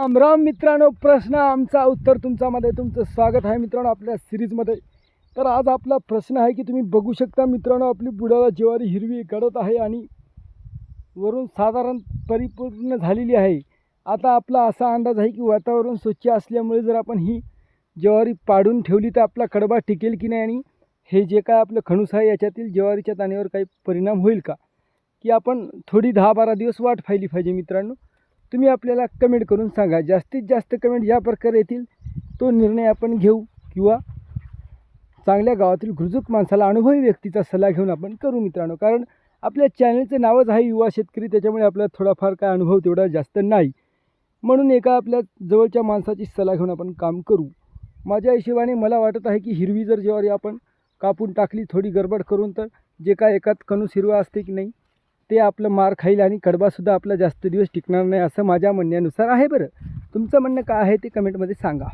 राम राम मित्रांनो, प्रश्न आमचा उत्तर तुमच्यामध्ये तुमचं स्वागत आहे मित्रांनो आपल्या सिरीजमध्ये. तर आज आपला प्रश्न आहे की तुम्ही बघू शकता मित्रांनो, आपली बुडाला ज्वारी हिरवी गळत आहे आणि वरून साधारण परिपूर्ण झालेली आहे. आता आपला असा अंदाज आहे की वातावरण स्वच्छ असल्यामुळे जर आपण ही ज्वारी पाडून ठेवली तर आपला कडबा टिकेल की नाही, आणि हे जे काय आपलं खणूस आहे याच्यातील ज्वारीच्या दाण्यावर काही परिणाम होईल का, की आपण थोडी 10-12 दिवस वाट पाहिली पाहिजे मित्रांनो. तुम्ही आपल्याला कमेंट करून सांगा. जास्तीत जास्त कमेंट ज्या प्रकारे येतील तो निर्णय आपण घेऊ, किंवा चांगल्या गावातील गुजूक माणसाला, अनुभवी व्यक्तीचा सल्ला घेऊन आपण करू मित्रांनो. कारण आपल्या चॅनलचं नावच आहे युवा शेतकरी, त्याच्यामुळे आपल्याला थोडाफार काय अनुभव तेवढा जास्त नाही, म्हणून एका आपल्या जवळच्या माणसाची सल्ला घेऊन आपण काम करू. माझ्या हिशोबाने मला वाटत आहे की हिरवी जर ज्वारी आपण कापून टाकली थोडी गडबड करून, तर जे काय एकात कणूस हिरवा असते की नाही ते आपलं मार खाईल आणि कडबासुद्धा आपला जास्त दिवस टिकणार नाही, असं माझ्या म्हणण्यानुसार आहे. बरं, तुमचं म्हणणं काय आहे ते कमेंटमध्ये सांगा.